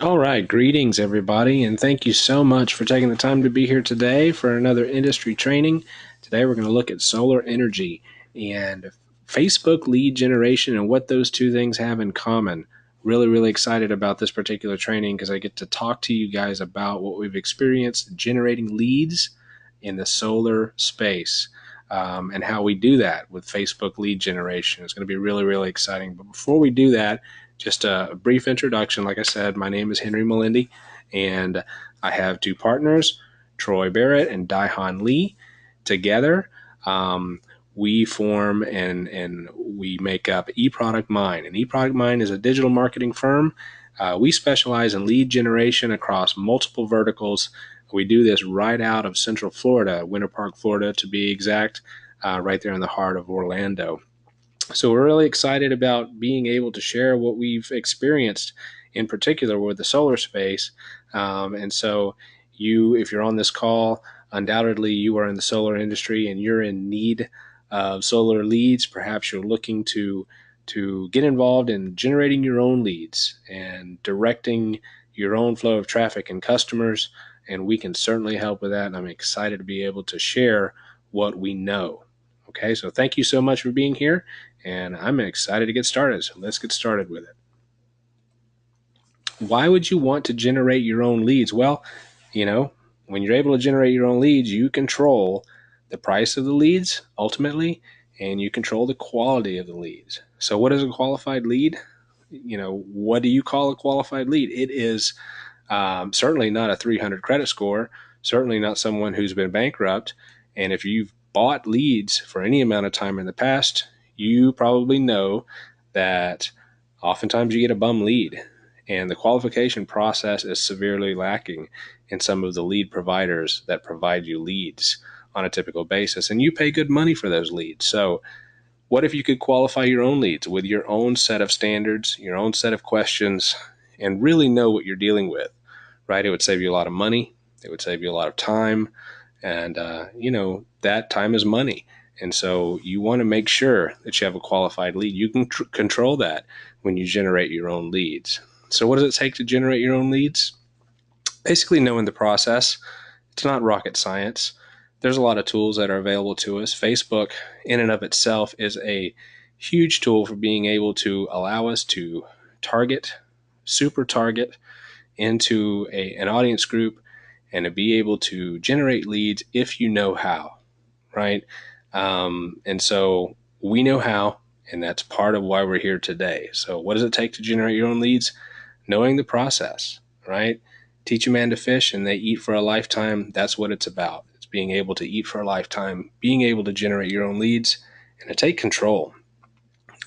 All right, greetings everybody, and thank you so much for taking the time to be here today for another industry training. Today we're going to look at solar energy and Facebook lead generation and what those two things have in common. Really excited about this particular training because I get to talk to you guys about what we've experienced generating leads in the solar space. And how we do that with Facebook lead generation. It's going to be really exciting. But before we do that, just a brief introduction. Like I said, my name is Henry Melindy, and I have two partners, Troy Barrett and Daihan Lee. Together, we form and we make up Eproductmine. And Eproductmine is a digital marketing firm. We specialize in lead generation across multiple verticals. We do this right out of Central Florida, Winter Park, Florida, to be exact, right there in the heart of Orlando. So we're really excited about being able to share what we've experienced, in particular with the solar space. And so if you're on this call, undoubtedly you are in the solar industry and you're in need of solar leads. Perhaps you're looking to get involved in generating your own leads and directing your own flow of traffic and customers. And we can certainly help with that. And I'm excited to be able to share what we know. Okay, so thank you so much for being here, and I'm excited to get started. So let's get started with it. Why would you want to generate your own leads? Well, you know, when you're able to generate your own leads, you control the price of the leads ultimately, and you control the quality of the leads. So, what is a qualified lead? What do you call a qualified lead? It is certainly not a 300 credit score, certainly not someone who's been bankrupt. And if you've bought leads for any amount of time in the past, you probably know that oftentimes you get a bum lead. And the qualification process is severely lacking in some of the lead providers that provide you leads on a typical basis. And you pay good money for those leads. So, what if you could qualify your own leads with your own set of standards, your own set of questions, and really know what you're dealing with, right? It would save you a lot of money. It would save you a lot of time. And, that time is money. And so you want to make sure that you have a qualified lead. You can control that when you generate your own leads. So what does it take to generate your own leads? Basically knowing the process. It's not rocket science. There's a lot of tools that are available to us. Facebook in and of itself is a huge tool for being able to allow us to super target into an audience group and to be able to generate leads if you know how, right? And so we know how, and that's part of why we're here today. So what does it take to generate your own leads? Knowing the process, right? Teach a man to fish and they eat for a lifetime. That's what it's about. It's being able to eat for a lifetime, being able to generate your own leads, and to take control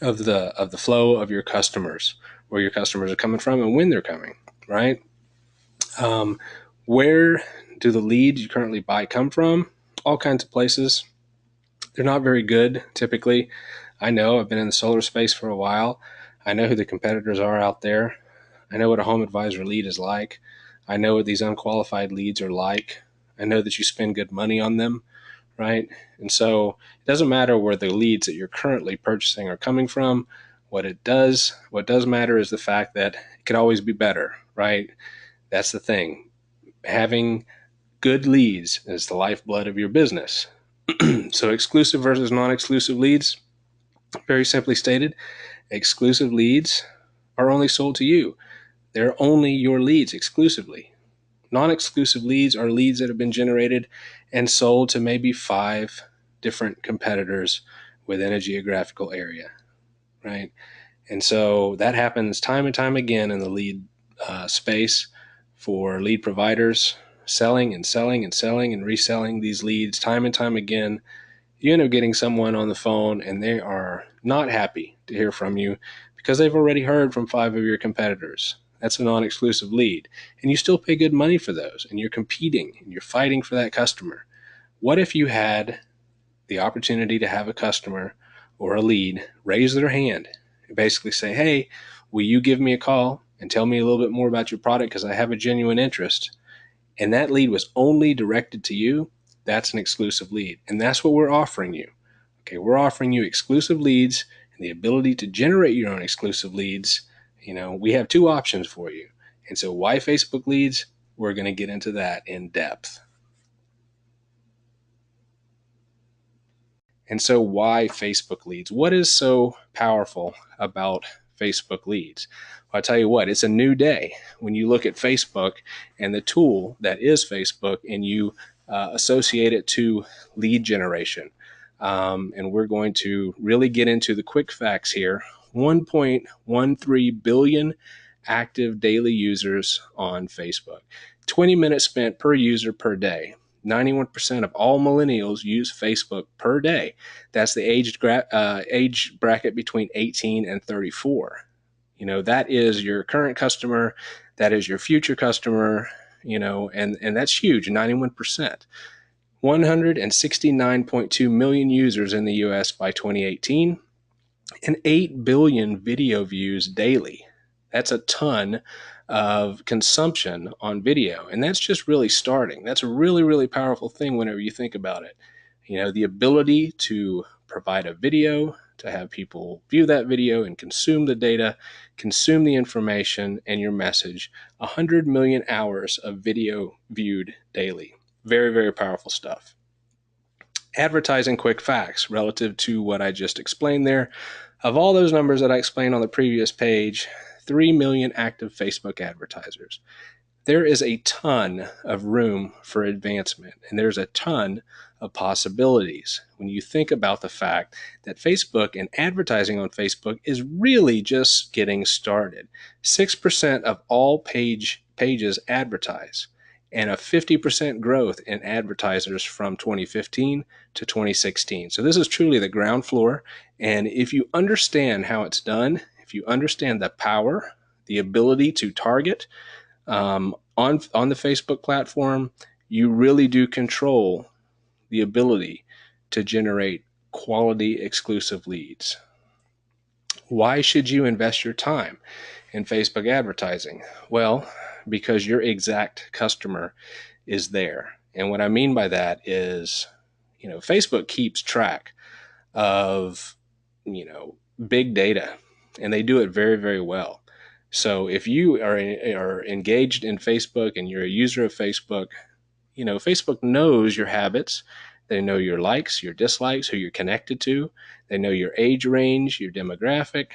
of the flow of your customers, where your customers are coming from and when they're coming, right? Where do the leads you currently buy come from? All kinds of places. They're not very good typically. I know, I've been in the solar space for a while. I know who the competitors are out there. I know what a home advisor lead is like. I know what these unqualified leads are like. I know that you spend good money on them, right? And so it doesn't matter where the leads that you're currently purchasing are coming from. What does matter is the fact that it could always be better, right? That's the thing. Having good leads is the lifeblood of your business. So exclusive versus non-exclusive leads, very simply stated, exclusive leads are only sold to you. They're only your leads exclusively. Non-exclusive leads are leads that have been generated and sold to maybe 5 different competitors within a geographical area, right? And so that happens time and time again in the lead space for lead providers, selling and reselling these leads time and time again. You end up getting someone on the phone and they are not happy to hear from you because they've already heard from 5 of your competitors. That's a non-exclusive lead. And you still pay good money for those, and you're competing and you're fighting for that customer. What if you had the opportunity to have a customer or a lead raise their hand and basically say, hey, will you give me a call and tell me a little bit more about your product because I have a genuine interest? And that lead was only directed to you. That's an exclusive lead. And that's what we're offering you. Okay, we're offering you exclusive leads and the ability to generate your own exclusive leads. We have 2 options for you. And so why Facebook leads? We're going to get into that in depth. And so why Facebook leads? What is so powerful about Facebook leads? Well, I tell you what, it's a new day when you look at Facebook and the tool that is Facebook and you associate it to lead generation. And we're going to really get into the quick facts here. 1.13 billion active daily users on Facebook, 20 minutes spent per user per day. 91% of all millennials use Facebook per day. That's the age bracket between 18 and 34. You know, that is your current customer, that is your future customer, you know, and that's huge, 91%. 169.2 million users in the US by 2018, and 8 billion video views daily. That's a ton of consumption on video. And that's just really starting. That's a really, really powerful thing whenever you think about it. You know, the ability to provide a video, to have people view that video and consume the data, consume the information and your message. 100 million hours of video viewed daily. Very, very powerful stuff. Advertising quick facts relative to what I just explained there. Of all those numbers that I explained on the previous page, 3 million active Facebook advertisers. There is a ton of room for advancement, and there's a ton of possibilities when you think about the fact that Facebook and advertising on Facebook is really just getting started. 6% of all pages advertise, and a 50% growth in advertisers from 2015 to 2016. So this is truly the ground floor. And if you understand how it's done, if you understand the power, the ability to target on the Facebook platform, you really do control the ability to generate quality exclusive leads. Why should you invest your time in Facebook advertising? Well, because your exact customer is there. And what I mean by that is, you know, Facebook keeps track of, you know, big data, and they do it very, very well. So if you are engaged in Facebook and you're a user of Facebook, you know, Facebook knows your habits. They know your likes, your dislikes, who you're connected to. They know your age range, your demographic.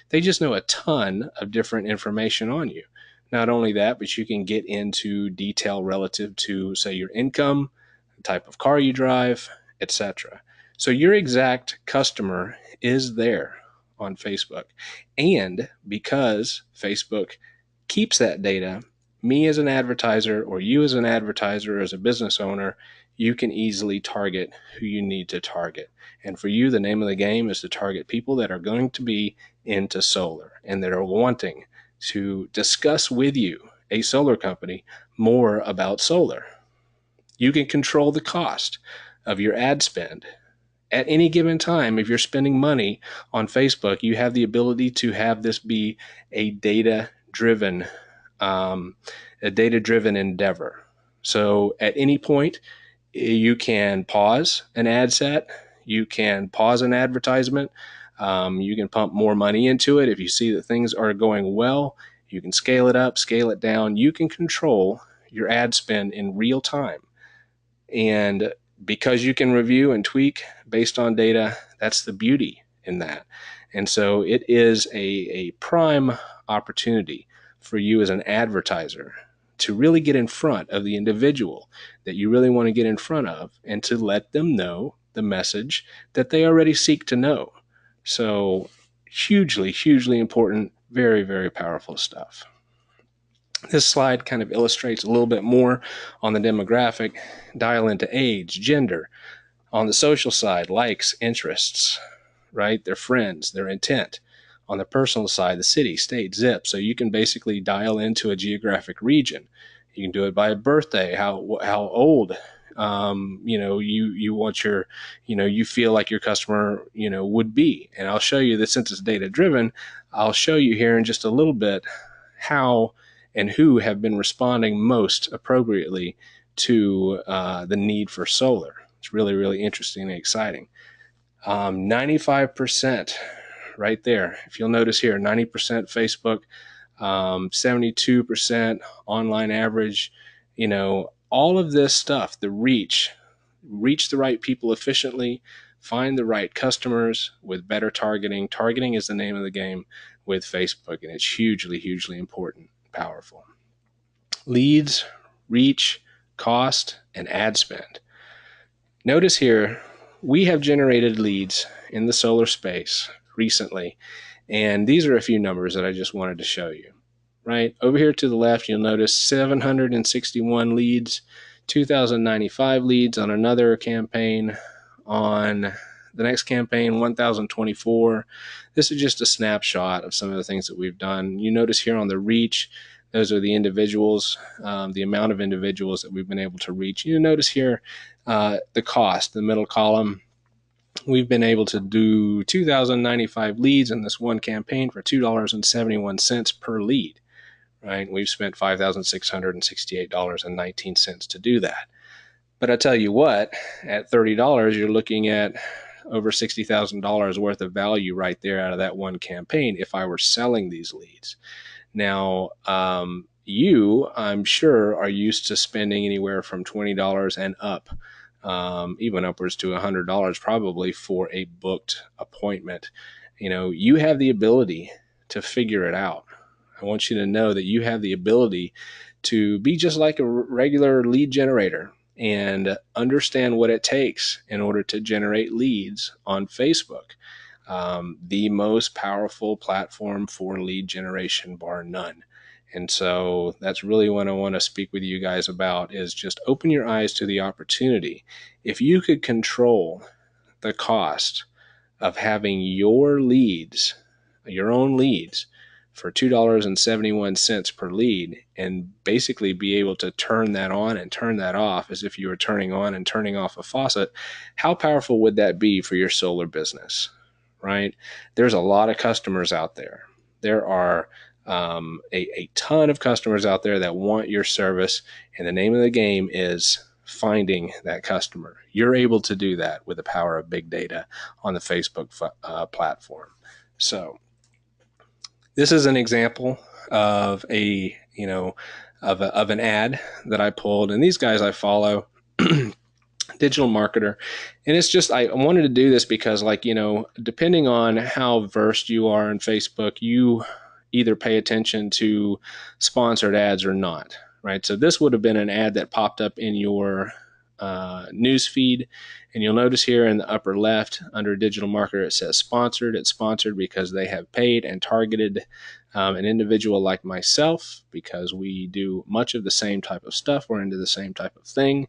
They just know a ton of different information on you. Not only that, but you can get into detail relative to, say, your income, the type of car you drive, etc. So your exact customer is there on Facebook. And because Facebook keeps that data, me as an advertiser or you as an advertiser or as a business owner, you can easily target who you need to target. And for you, the name of the game is to target people that are going to be into solar and that are wanting to discuss with you, a solar company, more about solar. You can control the cost of your ad spend. At any given time, if you're spending money on Facebook, you have the ability to have this be a data-driven endeavor. So at any point, you can pause an ad set, you can pause an advertisement, you can pump more money into it. If you see that things are going well, you can scale it up, scale it down. You can control your ad spend in real time. And because you can review and tweak based on data, that's the beauty in that. And so it is a prime opportunity for you as an advertiser to really get in front of the individual that you really want to get in front of and to let them know the message that they already seek to know. So hugely, hugely important, very, very powerful stuff. This slide kind of illustrates a little bit more on the demographic. Dial into age, gender. On the social side, likes, interests, right? Their friends, their intent. On the personal side, the city, state, zip. So you can basically dial into a geographic region. You can do it by birthday, how old, you want your, you feel like your customer, would be. And I'll show you that since it's data driven, I'll show you here in just a little bit how and who have been responding most appropriately to the need for solar. It's really, really interesting and exciting. 95% right there. If you'll notice here, 90% Facebook, 72% online average, all of this stuff, the reach the right people efficiently, find the right customers with better targeting. Targeting is the name of the game with Facebook, and it's hugely, hugely important, powerful. Leads, reach, cost, and ad spend. Notice here, we have generated leads in the solar space recently, and these are a few numbers that I just wanted to show you. Right over here to the left, you'll notice 761 leads, 2,095 leads on another campaign. On the next campaign, 1,024. This is just a snapshot of some of the things that we've done. You notice here on the reach, those are the individuals, the amount of individuals that we've been able to reach. You notice here the cost, the middle column. We've been able to do 2,095 leads in this one campaign for $2.71 per lead. Right? We've spent $5,668.19 to do that. But I tell you what, at $30, you're looking at over $60,000 worth of value right there out of that one campaign if I were selling these leads. Now, you, I'm sure, are used to spending anywhere from $20 and up, even upwards to $100 probably for a booked appointment. You have the ability to figure it out. I want you to know that you have the ability to be just like a regular lead generator and understand what it takes in order to generate leads on Facebook, the most powerful platform for lead generation, bar none. And so that's really what I want to speak with you guys about, is just open your eyes to the opportunity. If you could control the cost of having your leads, your own leads, for $2.71 per lead, and basically be able to turn that on and turn that off as if you were turning on and turning off a faucet, how powerful would that be for your solar business, right? There's a lot of customers out there. There are a ton of customers out there that want your service, and the name of the game is finding that customer. You're able to do that with the power of big data on the Facebook platform. So this is an example of an ad that I pulled, and these guys I follow, digital marketer, and it's just, I wanted to do this because, depending on how versed you are in Facebook, you either pay attention to sponsored ads or not, right? So this would have been an ad that popped up in your news feed, and you'll notice here in the upper left under digital marketer it says sponsored. It's sponsored because they have paid and targeted an individual like myself, because we do much of the same type of stuff. We're into the same type of thing.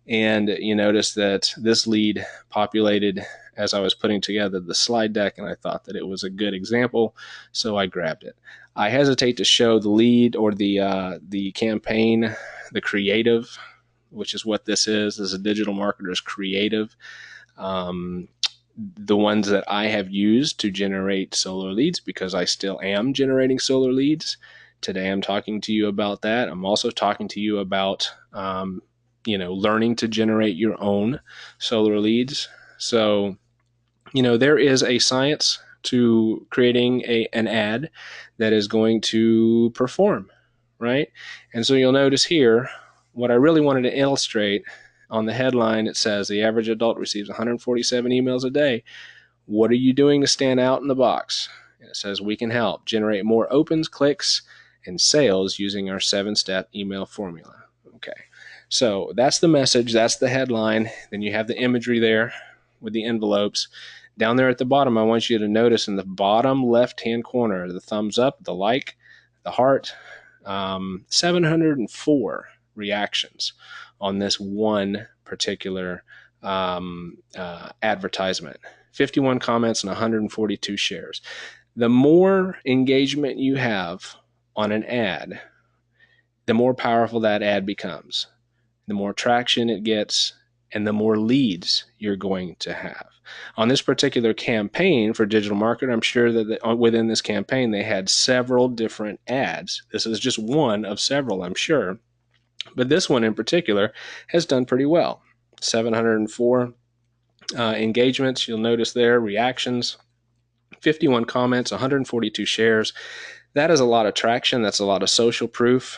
And you notice that this lead populated as I was putting together the slide deck, and I thought that it was a good example, so I grabbed it. I hesitate to show the lead or the campaign, the creative, which is what this is a digital marketer's creative. The ones that I have used to generate solar leads, because I still am generating solar leads. Today I'm talking to you about that. I'm also talking to you about learning to generate your own solar leads. So, there is a science to creating an ad that is going to perform, right? And so you'll notice here, what I really wanted to illustrate on the headline, it says the average adult receives 147 emails a day. What are you doing to stand out in the box? And it says we can help generate more opens, clicks, and sales using our 7-step email formula. Okay, so that's the message. That's the headline. Then you have the imagery there with the envelopes. Down there at the bottom, I want you to notice in the bottom left-hand corner, the thumbs up, the like, the heart, 704 reactions on this one particular advertisement. 51 comments and 142 shares. The more engagement you have on an ad, the more powerful that ad becomes, the more traction it gets, and the more leads you're going to have. On this particular campaign for digital marketer, I'm sure that within this campaign they had several different ads. This is just one of several, I'm sure. But this one in particular has done pretty well. 704 engagements, you'll notice there, reactions, 51 comments, 142 shares. That is a lot of traction. That's a lot of social proof.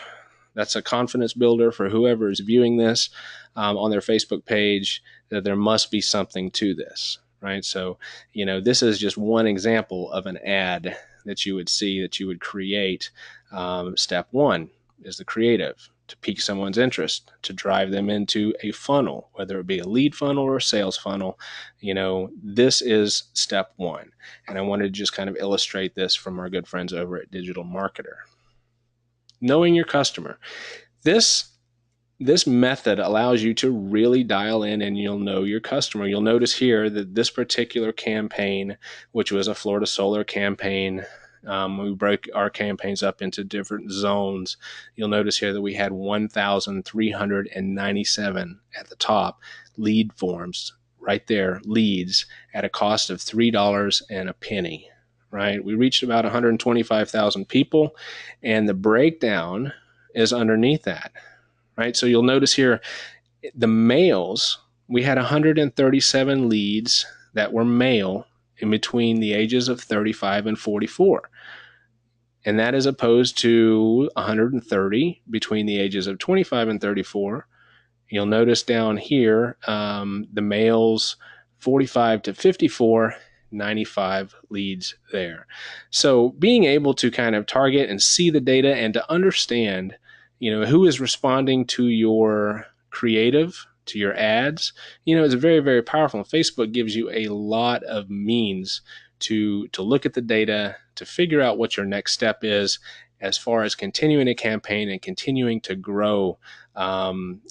That's a confidence builder for whoever is viewing this on their Facebook page, that there must be something to this, right? So, this is just one example of an ad that you would see, that you would create. Step one is the creative, to pique someone's interest, to drive them into a funnel, whether it be a lead funnel or a sales funnel. This is step one. And I wanted to just kind of illustrate this from our good friends over at Digital Marketer. Knowing your customer. This method allows you to really dial in and you'll know your customer. You'll notice here that this particular campaign, which was a Florida Solar campaign, we broke our campaigns up into different zones. You'll notice here that we had 1,397 at the top lead forms, right there, leads at a cost of $3 and a penny, right? We reached about 125,000 people, and the breakdown is underneath that, right? So you'll notice here, the males, we had 137 leads that were male in between the ages of 35 and 44. And that is opposed to 130 between the ages of 25 and 34. You'll notice down here, the males 45 to 54, 95 leads there. So being able to kind of target and see the data and to understand, who is responding to your creative, to your ads, is very, very powerful. And Facebook gives you a lot of means to look at the data, to figure out what your next step is as far as continuing a campaign and continuing to grow,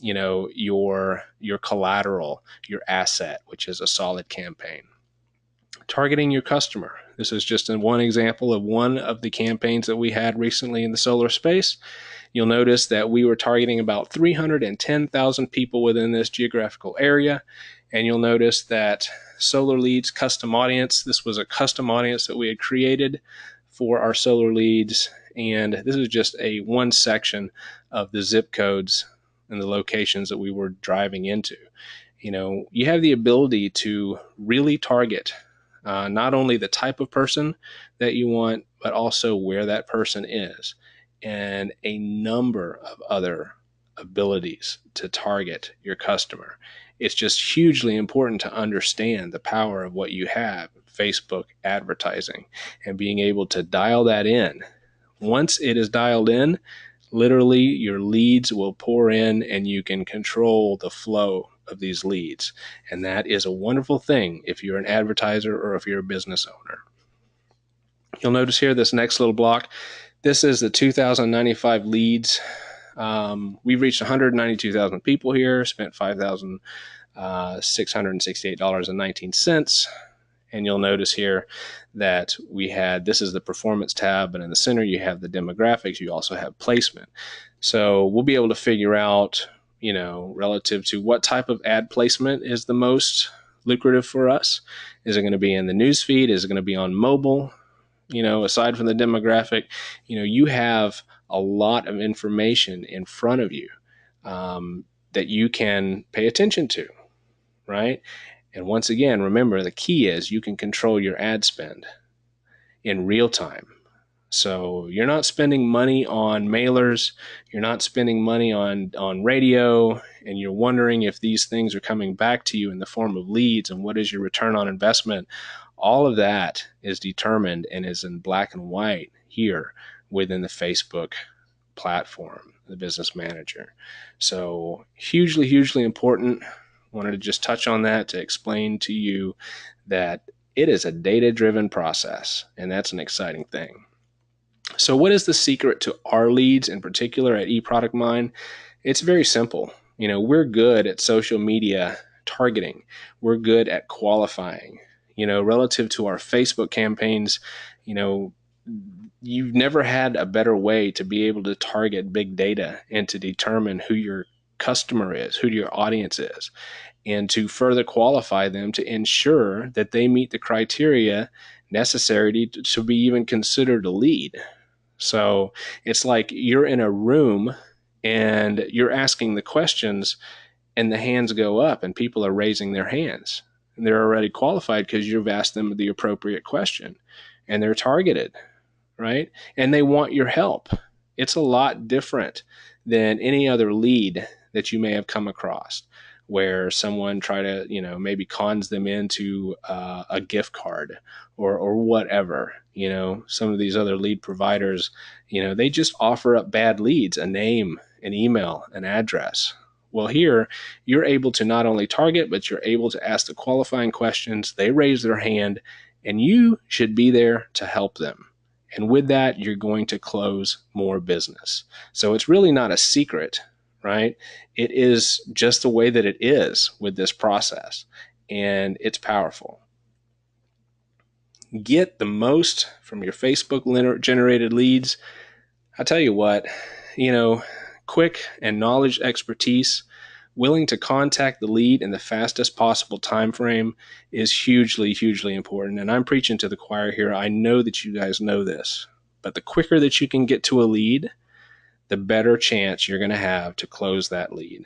your collateral, your asset, which is a solid campaign. Targeting your customer. This is just one example of one of the campaigns that we had recently in the solar space. You'll notice that we were targeting about 310,000 people within this geographical area. And you'll notice that Solar Leads Custom Audience, this was a custom audience that we had created for our solar leads. And this is just one section of the zip codes and the locations that we were driving into. You have the ability to really target not only the type of person that you want, but also where that person is, and a number of other abilities to target your customer. It's just hugely important to understand the power of what you have, Facebook advertising, and being able to dial that in. Once it is dialed in, literally your leads will pour in and you can control the flow of these leads. And that is a wonderful thing if you're an advertiser or if you're a business owner. You'll notice here this next little block, this is the 2,095 leads. We've reached 192,000 people here, spent $5,668.19. And you'll notice here that we had, this is the performance tab, and in the center you have the demographics. You also have placement. So we'll be able to figure out, relative to what type of ad placement is the most lucrative for us. Is it going to be in the news feed? Is it going to be on mobile? Aside from the demographic, you have a lot of information in front of you that you can pay attention to, right? And once again, remember, the key is you can control your ad spend in real time. So you're not spending money on mailers, you're not spending money on radio, and you're wondering if these things are coming back to you in the form of leads and what is your return on investment. All of that is determined and is in black and white here within the Facebook platform, the Business Manager. So hugely, hugely important. Wanted to just touch on that to explain to you that it is a data-driven process, and that's an exciting thing. So what is the secret to our leads in particular at Eproductmine? It's very simple. We're good at social media targeting. We're good at qualifying. Relative to our Facebook campaigns, you've never had a better way to be able to target big data and to determine who your customer is, who your audience is, and to further qualify them to ensure that they meet the criteria necessary to be even considered a lead. So it's like you're in a room and you're asking the questions and the hands go up and people are raising their hands. And they're already qualified because you've asked them the appropriate question and they're targeted, right? And they want your help. It's a lot different than any other lead that you may have come across where someone try to, maybe cons them into a gift card or whatever. Some of these other lead providers, they just offer up bad leads, a name, an email, an address. Well, here you're able to not only target, but you're able to ask the qualifying questions. They raise their hand, and you should be there to help them. And with that, you're going to close more business. So it's really not a secret, right? It is just the way that it is with this process, and it's powerful. Get the most from your Facebook generated leads. I tell you what, quick and knowledge expertise, willing to contact the lead in the fastest possible time frame is hugely, hugely important. And I'm preaching to the choir here. I know that you guys know this, but the quicker that you can get to a lead, the better chance you're going to have to close that lead,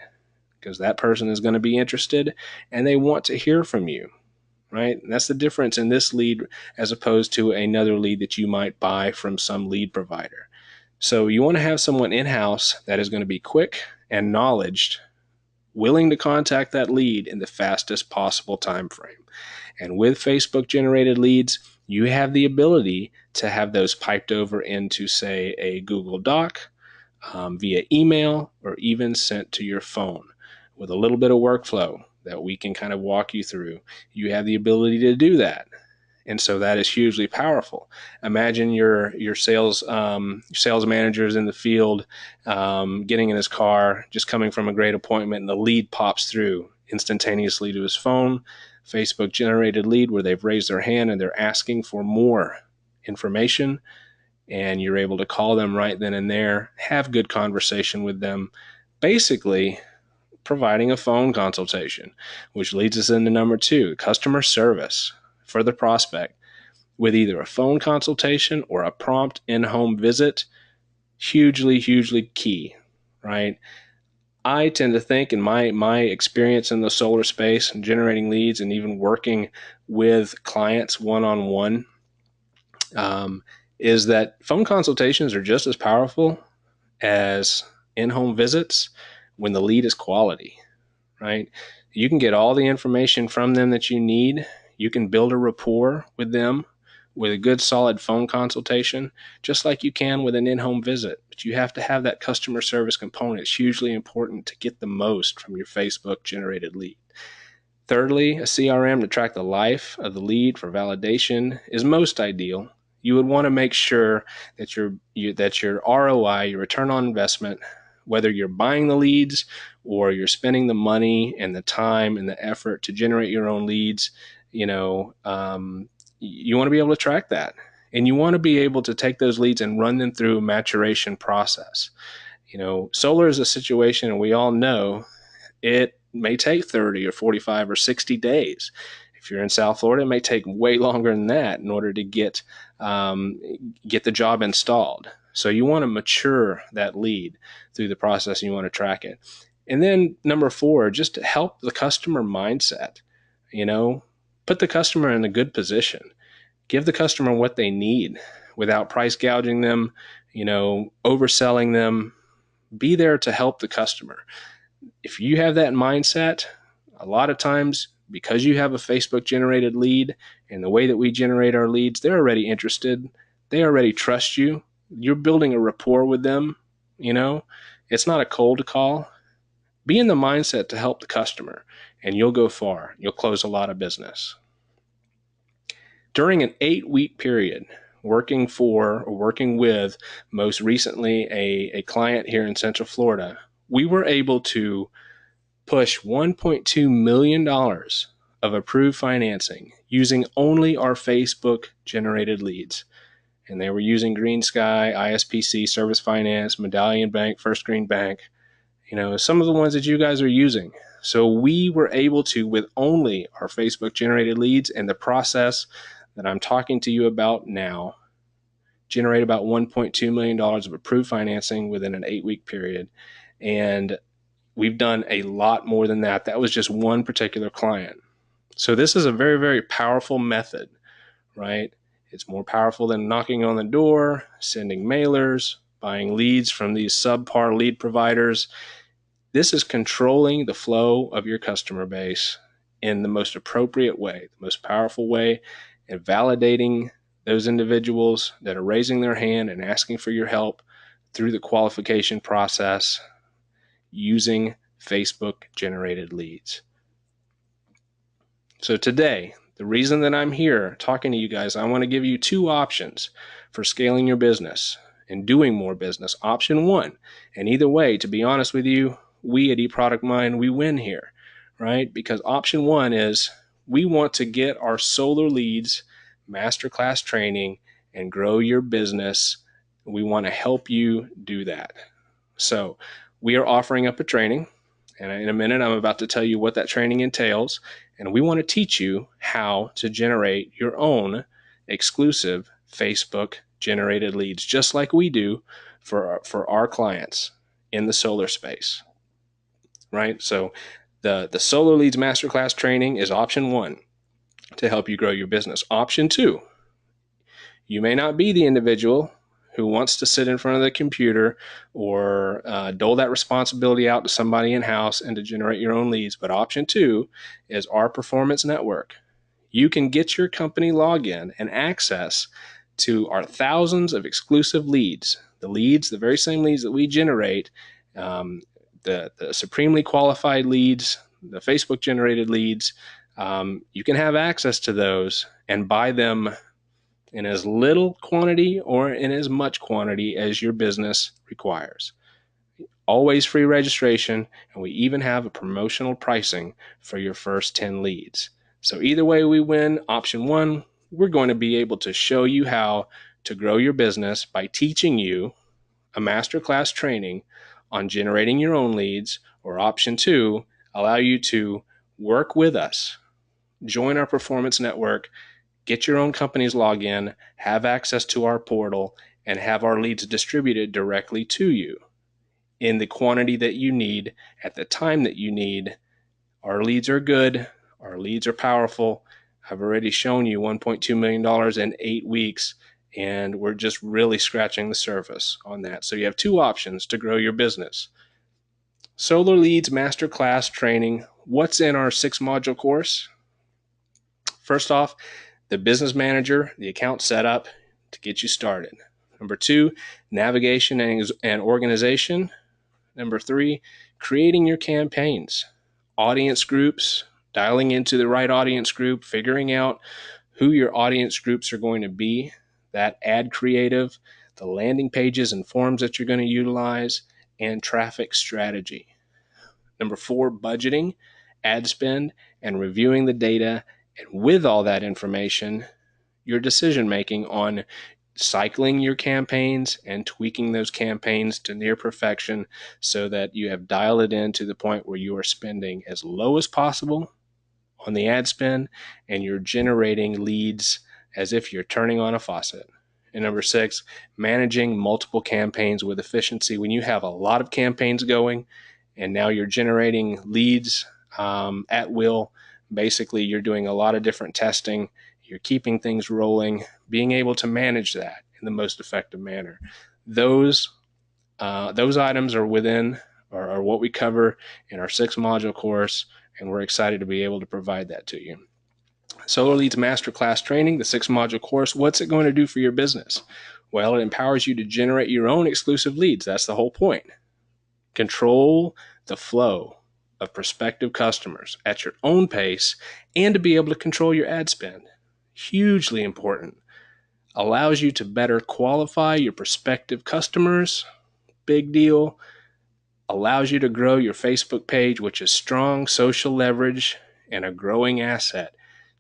because that person is going to be interested and they want to hear from you, right? And that's the difference in this lead as opposed to another lead that you might buy from some lead provider. So you want to have someone in-house that is going to be quick and knowledged, willing to contact that lead in the fastest possible time frame. And with Facebook generated leads, you have the ability to have those piped over into, say, a Google Doc, via email, or even sent to your phone with a little bit of workflow that we can kind of walk you through. You have the ability to do that. And so that is hugely powerful. Imagine your sales manager is in the field, getting in his car, just coming from a great appointment, and the lead pops through instantaneously to his phone. Facebook generated lead where they've raised their hand and they're asking for more information, and you're able to call them right then and there, have good conversation with them, basically providing a phone consultation, which leads us into number 2, customer service for the prospect with either a phone consultation or a prompt in-home visit. Hugely, hugely key, right? I tend to think, in my experience in the solar space and generating leads and even working with clients one-on-one, is that phone consultations are just as powerful as in-home visits when the lead is quality, right? You can get all the information from them that you need. You can build a rapport with them with a good solid phone consultation, just like you can with an in-home visit. But you have to have that customer service component. It's hugely important to get the most from your Facebook generated lead. Thirdly, a CRM to track the life of the lead for validation is most ideal. You would want to make sure that your ROI, your return on investment, whether you're buying the leads or you're spending the money and the time and the effort to generate your own leads, you want to be able to track that. And you want to be able to take those leads and run them through a maturation process. Solar is a situation, and we all know it may take 30 or 45 or 60 days. If you're in South Florida, it may take way longer than that in order to get the job installed. So you want to mature that lead through the process, and you want to track it. And then number 4, just to help the customer mindset, put the customer in a good position. Give the customer what they need without price gouging them, overselling them. Be there to help the customer. If you have that mindset, a lot of times, because you have a Facebook generated lead and the way that we generate our leads, they're already interested. They already trust you. You're building a rapport with them. It's not a cold call. Be in the mindset to help the customer, and you'll go far. You'll close a lot of business. During an 8-week period, working with most recently a client here in Central Florida, we were able to push $1.2 million of approved financing using only our Facebook generated leads. And they were using Green Sky, ISPC, Service Finance, Medallion Bank, First Green Bank, some of the ones that you guys are using. So we were able to, with only our Facebook generated leads and the process that I'm talking to you about now, generate about $1.2 million of approved financing within an 8-week period. And we've done a lot more than that. That was just one particular client. So this is a very, very powerful method, right? It's more powerful than knocking on the door, sending mailers, buying leads from these subpar lead providers. This is controlling the flow of your customer base in the most appropriate way, the most powerful way, and validating those individuals that are raising their hand and asking for your help through the qualification process using Facebook generated leads. So today, the reason that I'm here talking to you guys, I want to give you two options for scaling your business and doing more business. Option one, and either way, to be honest with you, we at Eproductmine, we win here, right? Because option one is we want to get our solar leads masterclass training and grow your business. We want to help you do that. So we are offering up a training, and in a minute, I'm about to tell you what that training entails. And we want to teach you how to generate your own exclusive Facebook generated leads, just like we do for our clients in the solar space, right? So the Solar Leads Masterclass training is option one to help you grow your business. Option two, you may not be the individual who wants to sit in front of the computer or dole that responsibility out to somebody in-house and to generate your own leads. But option two is our performance network. You can get your company login and access to our thousands of exclusive leads. The very same leads that we generate, the supremely qualified leads, the Facebook generated leads, you can have access to those and buy them in as little quantity or in as much quantity as your business requires. Always free registration, and we even have a promotional pricing for your first 10 leads. So either way we win. Option one, we're going to be able to show you how to grow your business by teaching you a masterclass training on generating your own leads. Or option two, allow you to work with us, join our performance network, get your own company's login, have access to our portal, and have our leads distributed directly to you in the quantity that you need at the time that you need. Our leads are good. Our leads are powerful. I've already shown you $1.2 million in 8 weeks, and we're just really scratching the surface on that. So you have two options to grow your business. Solar Leads Masterclass Training. What's in our 6-module course? First off, the business manager, the account setup to get you started. Number two, navigation and organization. Number three, creating your campaigns, audience groups, dialing into the right audience group, figuring out who your audience groups are going to be, that ad creative, the landing pages and forms that you're going to utilize, and traffic strategy. Number four, budgeting, ad spend, and reviewing the data. And with all that information, your decision making on cycling your campaigns and tweaking those campaigns to near perfection so that you have dialed it in to the point where you are spending as low as possible on the ad spend and you're generating leads as if you're turning on a faucet. And number six, managing multiple campaigns with efficiency. When you have a lot of campaigns going and now you're generating leads at will, basically you're doing a lot of different testing, you're keeping things rolling, being able to manage that in the most effective manner. Those items are are what we cover in our 6-module course, and we're excited to be able to provide that to you. Solar Leads Masterclass Training, the 6-module course, what's it going to do for your business? Well, it empowers you to generate your own exclusive leads. That's the whole point. Control the flow of prospective customers at your own pace and to be able to control your ad spend. Hugely important. Allows you to better qualify your prospective customers. Big deal. Allows you to grow your Facebook page, which is strong social leverage and a growing asset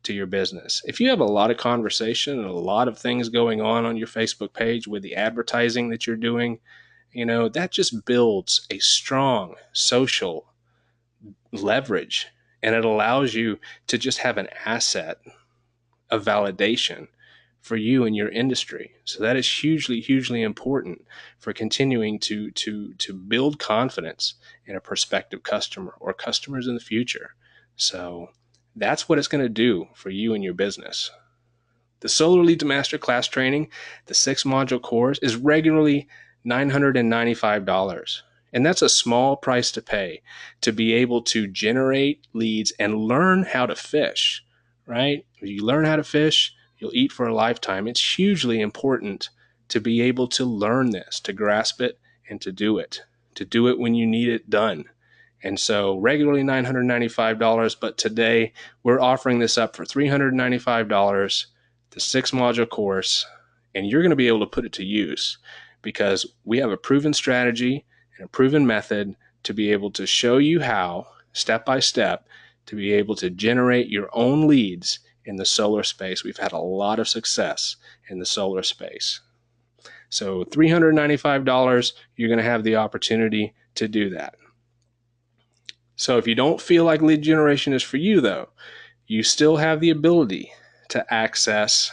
to your business. If you have a lot of conversation and a lot of things going on your Facebook page with the advertising that you're doing, that just builds a strong social leverage, and it allows you to just have an asset of validation for you and your industry. So that is hugely, hugely important for continuing to build confidence in a prospective customer or customers in the future. So that's what it's going to do for you and your business. The Solar Leads Masterclass training, the 6-module course, is regularly $995. And that's a small price to pay to be able to generate leads and learn how to fish, right? If you learn how to fish, you'll eat for a lifetime. It's hugely important to be able to learn this, to grasp it, and to do it when you need it done. And so regularly $995, but today we're offering this up for $395, the 6-module course, and you're going to be able to put it to use because we have a proven strategy and a proven method to be able to show you how, step by step, to be able to generate your own leads in the solar space. We've had a lot of success in the solar space. So $395, you're going to have the opportunity to do that. So if you don't feel like lead generation is for you, though, you still have the ability to access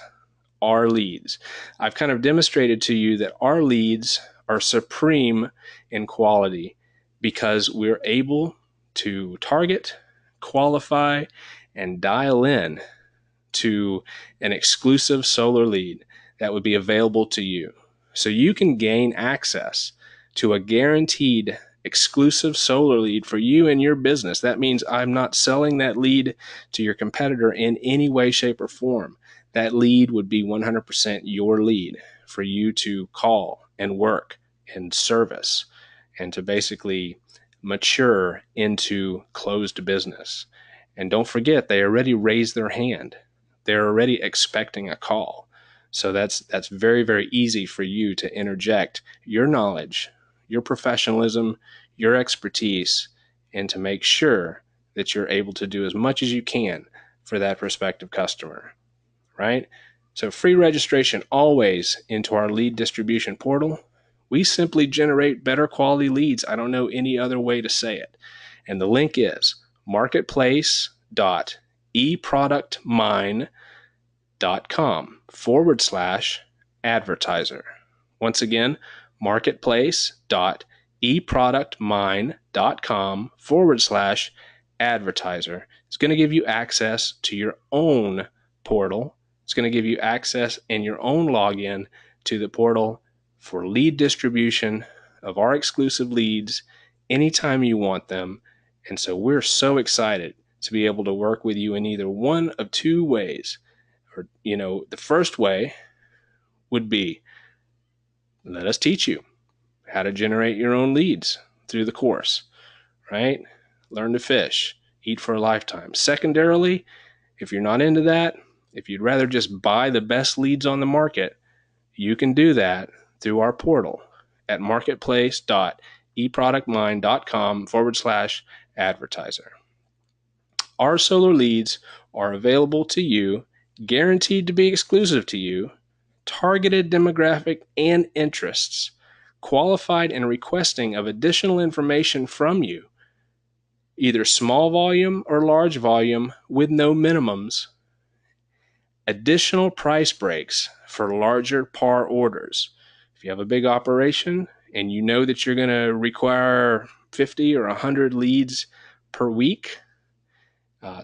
our leads. I've kind of demonstrated to you that our leads are supreme in quality because we're able to target, qualify, and dial in to an exclusive solar lead that would be available to you. So you can gain access to a guaranteed exclusive solar lead for you and your business. That means I'm not selling that lead to your competitor in any way, shape, or form. That lead would be 100% your lead for you to call and work and service and to basically mature into closed business. And don't forget, they already raised their hand. They're already expecting a call. So that's very, very easy for you to interject your knowledge, your professionalism, your expertise, and to make sure that you're able to do as much as you can for that prospective customer, right? So free registration always into our lead distribution portal. We simply generate better quality leads. I don't know any other way to say it. And the link is marketplace.eproductmine.com/advertiser. Once again, marketplace.eproductmine.com/advertiser. It's going to give you access to your own portal. It's going to give you access and your own login to the portal for lead distribution of our exclusive leads anytime you want them. And so we're so excited to be able to work with you in either one of two ways. Or, the first way would be, let us teach you how to generate your own leads through the course, right? Learn to fish, eat for a lifetime. Secondarily, if you're not into that, if you'd rather just buy the best leads on the market, you can do that through our portal at marketplace.eproductmine.com/advertiser. Our solar leads are available to you, guaranteed to be exclusive to you, targeted demographic and interests, qualified and requesting of additional information from you, either small volume or large volume with no minimums, additional price breaks for larger par orders. If you have a big operation and you know that you're going to require 50 or 100 leads per week,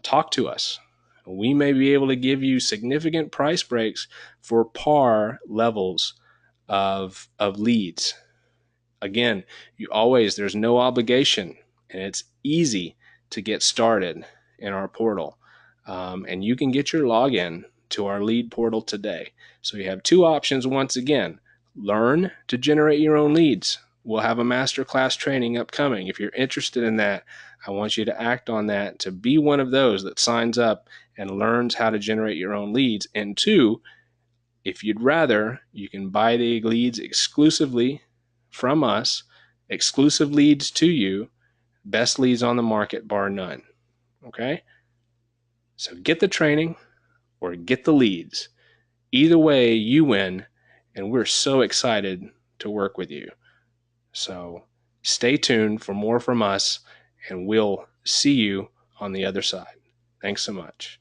talk to us. We may be able to give you significant price breaks for par levels of leads. Again, there's no obligation, and it's easy to get started in our portal. And you can get your login to our lead portal today. So you have two options once again. Learn to generate your own leads. We'll have a masterclass training upcoming. If you're interested in that, I want you to act on that to be one of those that signs up and learns how to generate your own leads. And two, if you'd rather, you can buy the leads exclusively from us, exclusive leads to you, best leads on the market, bar none. Okay? So get the training or get the leads. Either way, you win, and we're so excited to work with you. So stay tuned for more from us, and we'll see you on the other side. Thanks so much.